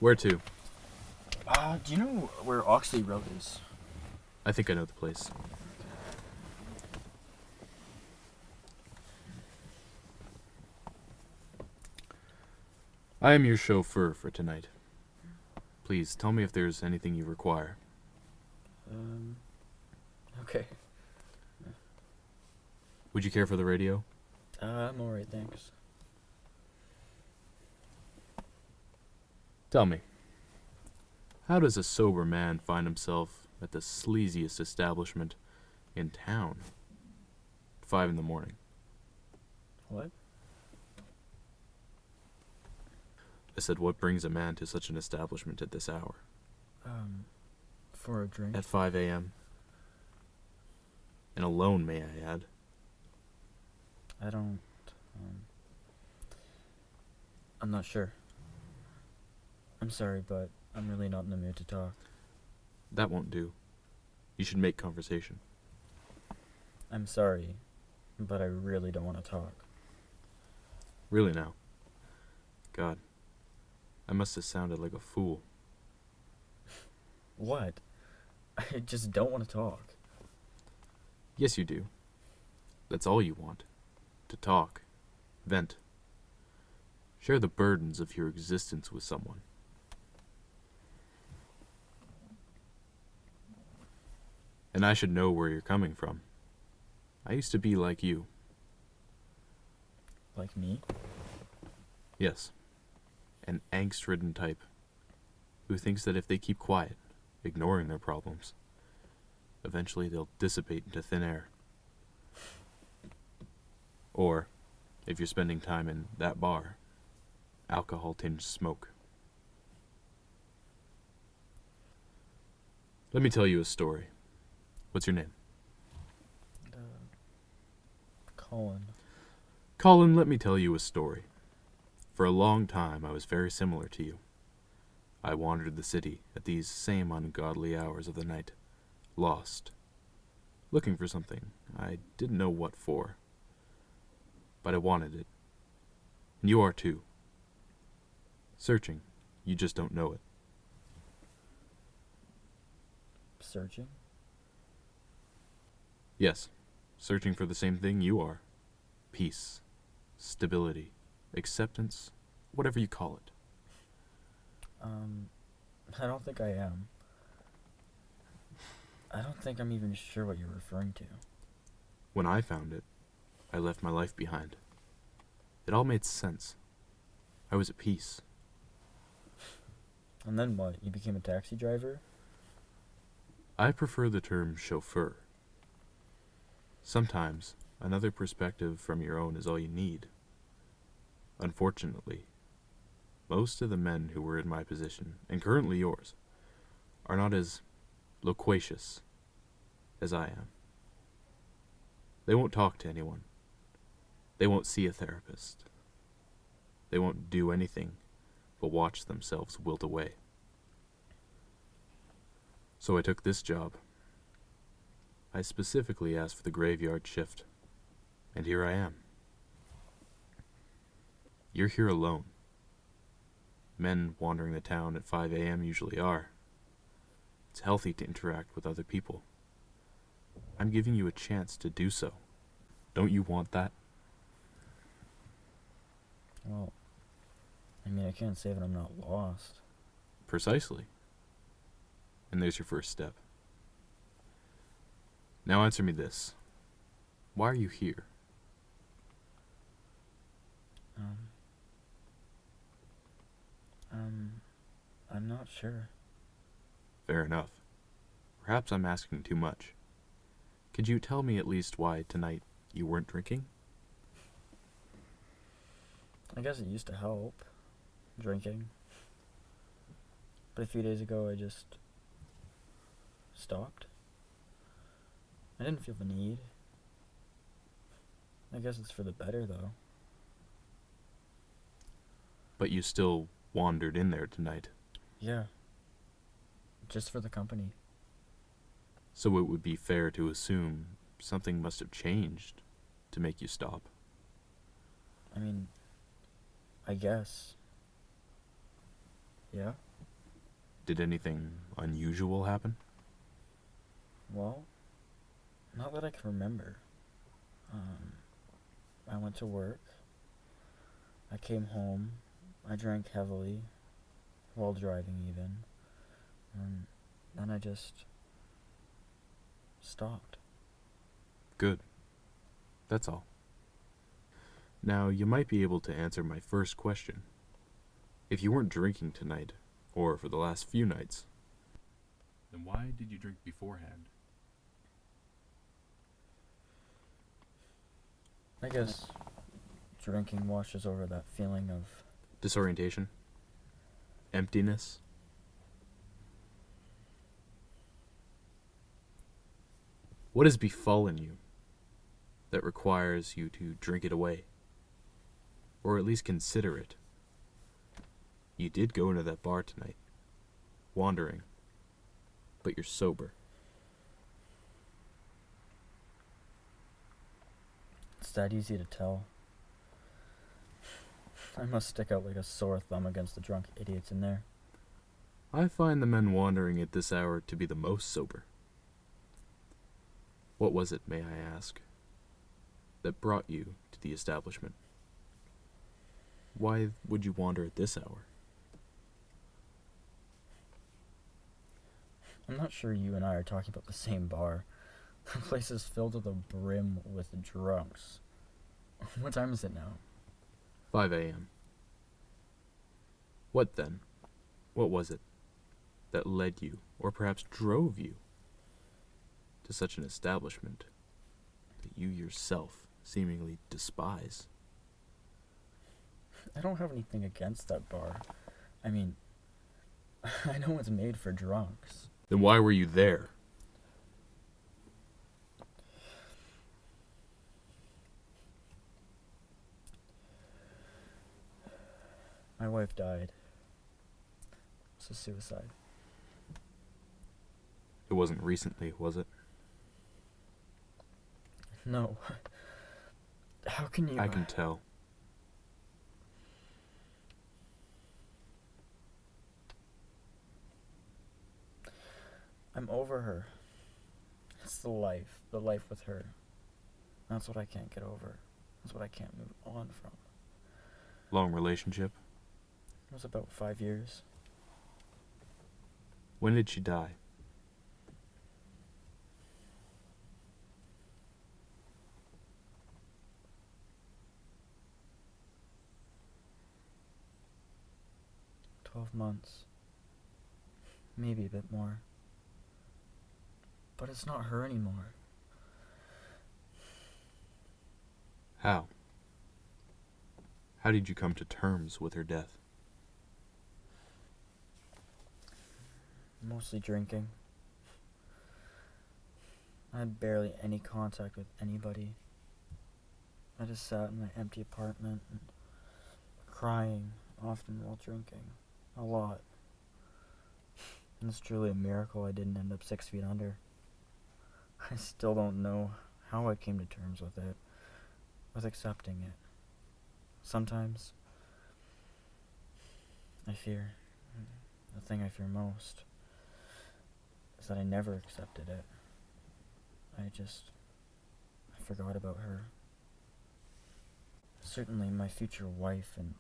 Where to? Do you know where Oxley Road is? I think I know the place. I am your chauffeur for tonight. Please tell me if there's anything you require. Okay. Would you care for the radio? I'm alright, thanks. Tell me, how does a sober man find himself at the sleaziest establishment in town at 5 in the morning? What? I said, what brings a man to such an establishment at this hour? For a drink? At 5 a.m.? And alone, may I add. I'm not sure. I'm sorry, but I'm really not in the mood to talk. That won't do. You should make conversation. I'm sorry, but I really don't want to talk. Really now? God, I must have sounded like a fool. What? I just don't want to talk. Yes, you do. That's all you want. To talk. Vent. Share the burdens of your existence with someone. And I should know where you're coming from. I used to be like you. Like me? Yes. An angst-ridden type who thinks that if they keep quiet, ignoring their problems, eventually they'll dissipate into thin air. Or, if you're spending time in that bar, alcohol-tinged smoke. Let me tell you a story. What's your name? Colin. Colin, let me tell you a story. For a long time, I was very similar to you. I wandered the city at these same ungodly hours of the night, lost, looking for something I didn't know what for. But I wanted it. And you are too. Searching, you just don't know it. Searching? Yes, searching for the same thing you are. Peace, stability, acceptance, whatever you call it. I don't think I am. I don't think I'm even sure what you're referring to. When I found it, I left my life behind. It all made sense. I was at peace. And then what? You became a taxi driver? I prefer the term chauffeur. Sometimes, another perspective from your own is all you need. Unfortunately, most of the men who were in my position, and currently yours, are not as loquacious as I am. They won't talk to anyone. They won't see a therapist. They won't do anything but watch themselves wilt away. So I took this job. I specifically asked for the graveyard shift, and here I am. You're here alone. Men wandering the town at 5 a.m. usually are. It's healthy to interact with other people. I'm giving you a chance to do so. Don't you want that? Well, I can't say that I'm not lost. Precisely. And there's your first step. Now answer me this. Why are you here? I'm not sure. Fair enough. Perhaps I'm asking too much. Could you tell me at least why tonight you weren't drinking? I guess it used to help, drinking. But a few days ago I just stopped. I didn't feel the need. I guess it's for the better, though. But you still wandered in there tonight. Yeah. Just for the company. So it would be fair to assume something must have changed to make you stop. I guess. Yeah? Did anything unusual happen? Well, not that I can remember. I went to work. I came home. I drank heavily, while driving even. And then I just stopped. Good. That's all. Now, you might be able to answer my first question. If you weren't drinking tonight, or for the last few nights, then why did you drink beforehand? I guess drinking washes over that feeling of Disorientation? Emptiness? What has befallen you that requires you to drink it away? Or at least consider it? You did go into that bar tonight, wandering, but you're sober. It's that easy to tell. I must stick out like a sore thumb against the drunk idiots in there. I find the men wandering at this hour to be the most sober. What was it, may I ask, that brought you to the establishment? Why would you wander at this hour? I'm not sure you and I are talking about the same bar. The place is filled to the brim with drunks. What time is it now? 5 a.m. What then? What was it that led you, or perhaps drove you, to such an establishment that you yourself seemingly despise? I don't have anything against that bar. I mean, I know it's made for drunks. Then why were you there? My wife died. It's a suicide. It wasn't recently, was it? No. How can you... I can tell. I'm over her. It's the life with her. That's what I can't get over. That's what I can't move on from. Long relationship? It was about 5 years. When did she die? $12 months. Maybe a bit more. But it's not her anymore. How? How did you come to terms with her death? Mostly drinking. I had barely any contact with anybody. I just sat in my empty apartment and crying, often while drinking. A lot. And it's truly a miracle I didn't end up 6 feet under. I still don't know how I came to terms with it, with accepting it. Sometimes I fear, the thing I fear most, is that I never accepted it. I forgot about her. Certainly my future wife and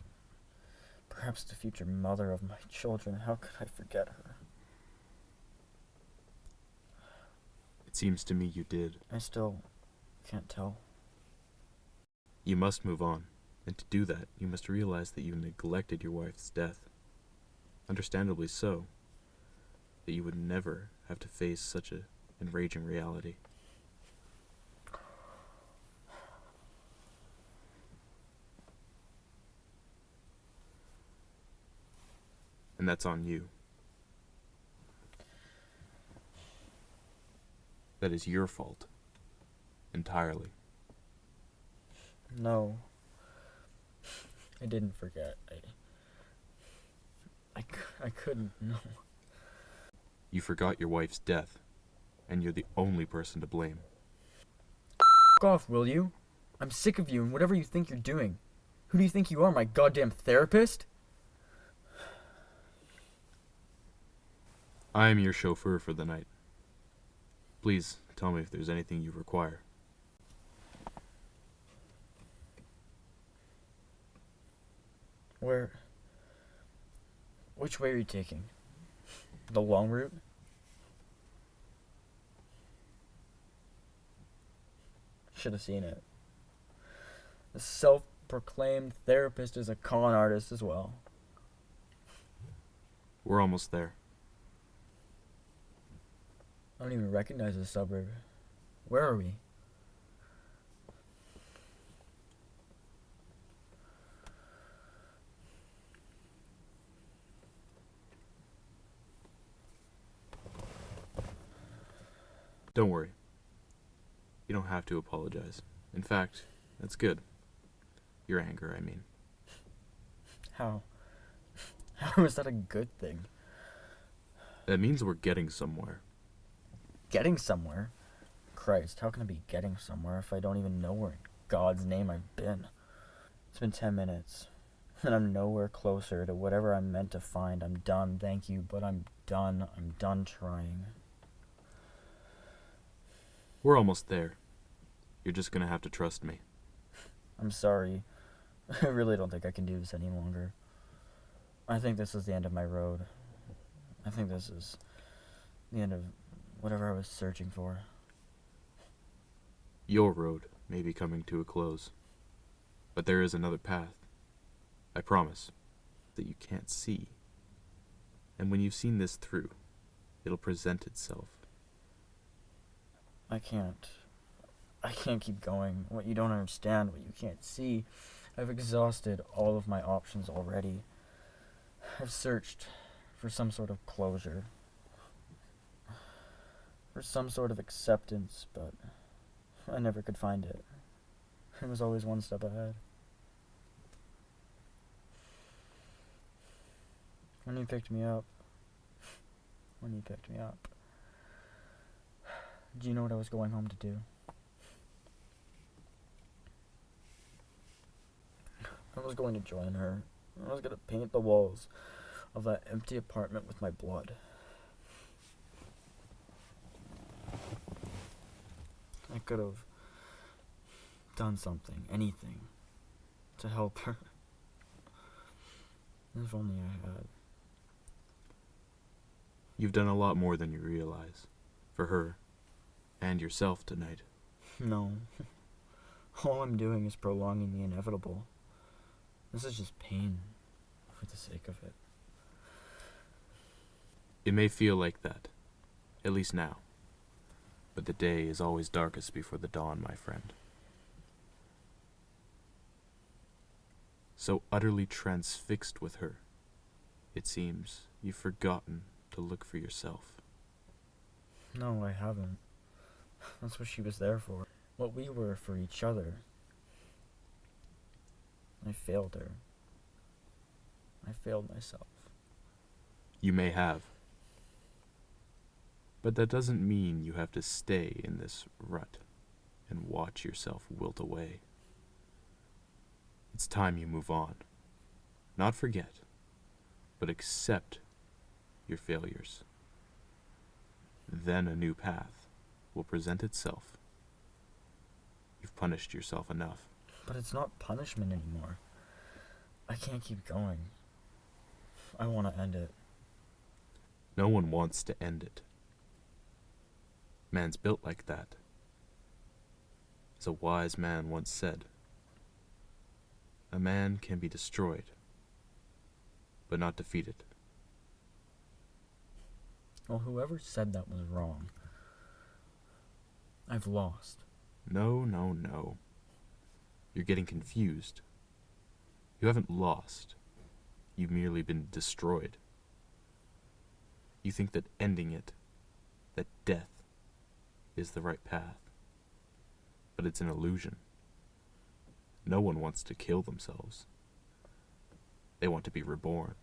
perhaps the future mother of my children. How could I forget her? It seems to me you did. I still can't tell. You must move on, and to do that, you must realize that you neglected your wife's death. Understandably so, that you would never have to face such an enraging reality. And that's on you. That is your fault. Entirely. No. I didn't forget. I couldn't, no. You forgot your wife's death, and you're the only person to blame. F*** off, will you? I'm sick of you and whatever you think you're doing. Who do you think you are, my goddamn therapist? I am your chauffeur for the night. Please tell me if there's anything you require. Which way are you taking? The long route? Should have seen it. The self-proclaimed therapist is a con artist as well. We're almost there. I don't even recognize the suburb. Where are we? Don't worry. You don't have to apologize. In fact, that's good. Your anger, I mean. How? How is that a good thing? That means we're getting somewhere. Getting somewhere? Christ, how can I be getting somewhere if I don't even know where in God's name I've been? It's been 10 minutes, and I'm nowhere closer to whatever I'm meant to find. I'm done, thank you, but I'm done. I'm done trying. We're almost there. You're just gonna have to trust me. I'm sorry. I really don't think I can do this any longer. I think this is the end of my road. I think this is the end of whatever I was searching for. Your road may be coming to a close, but there is another path. I promise, that you can't see. And when you've seen this through, it'll present itself. I can't keep going. What you don't understand, what you can't see. I've exhausted all of my options already. I've searched for some sort of closure, for some sort of acceptance, but I never could find it. It was always one step ahead. When you picked me up, do you know what I was going home to do? I was going to join her. I was going to paint the walls of that empty apartment with my blood. I could have done something, anything, to help her. If only I had. You've done a lot more than you realize. For her. And yourself tonight. No. All I'm doing is prolonging the inevitable. This is just pain for the sake of it. It may feel like that. At least now. But the day is always darkest before the dawn, my friend. So utterly transfixed with her, it seems you've forgotten to look for yourself. No, I haven't. That's what she was there for. What we were for each other. I failed her. I failed myself. You may have. But that doesn't mean you have to stay in this rut and watch yourself wilt away. It's time you move on. Not forget, but accept your failures. Then a new path will present itself. You've punished yourself enough. But it's not punishment anymore. I can't keep going. I want to end it. No one wants to end it. Man's built like that. As a wise man once said, a man can be destroyed, but not defeated. Well, whoever said that was wrong. I've lost. No, no, no. You're getting confused. You haven't lost. You've merely been destroyed. You think that ending it, that death, is the right path. But it's an illusion. No one wants to kill themselves. They want to be reborn.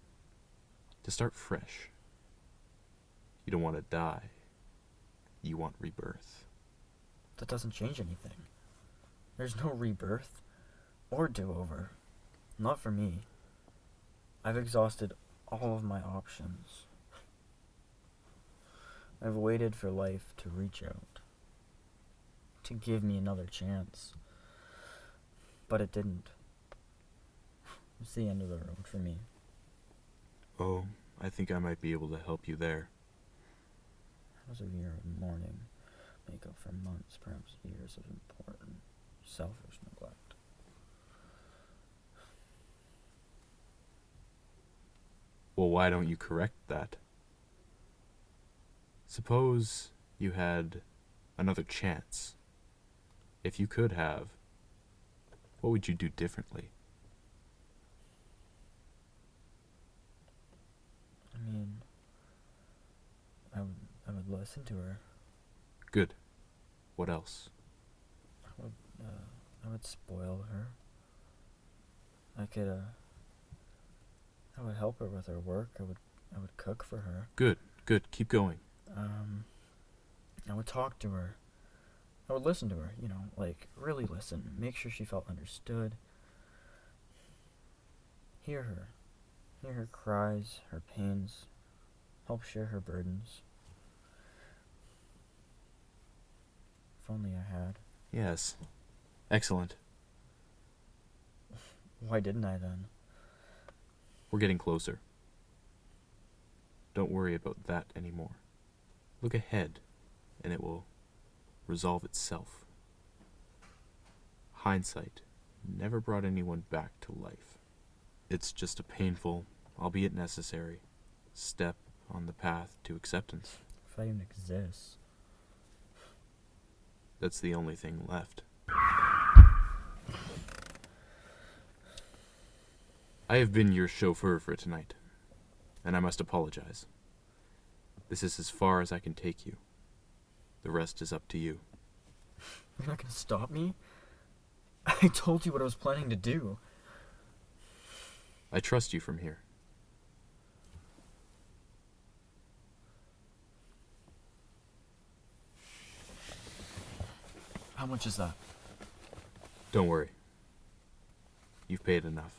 To start fresh. You don't want to die. You want rebirth. That doesn't change anything. There's no rebirth or do-over. Not for me. I've exhausted all of my options. I've waited for life to reach out, to give me another chance. But it didn't. It's the end of the road for me. Oh, I think I might be able to help you there. How does a year of mourning make up for months, perhaps years of important, selfish neglect? Well, why don't you correct that? Suppose you had another chance. If you could have, what would you do differently? I mean, I would listen to her. Good. What else? I would spoil her. I would help her with her work. I would cook for her. Good. Keep going. I would talk to her. I would listen to her, like really listen. Make sure she felt understood. Hear her. Hear her cries, her pains. Help share her burdens. If only I had. Yes. Excellent. Why didn't I then? We're getting closer. Don't worry about that anymore. Look ahead, and it will resolve itself. Hindsight never brought anyone back to life. It's just a painful, albeit necessary, step on the path to acceptance. If I even exist. That's the only thing left. I have been your chauffeur for tonight, and I must apologize. This is as far as I can take you. The rest is up to you. You're not gonna stop me? I told you what I was planning to do. I trust you from here. How much is that? Don't worry. You've paid enough.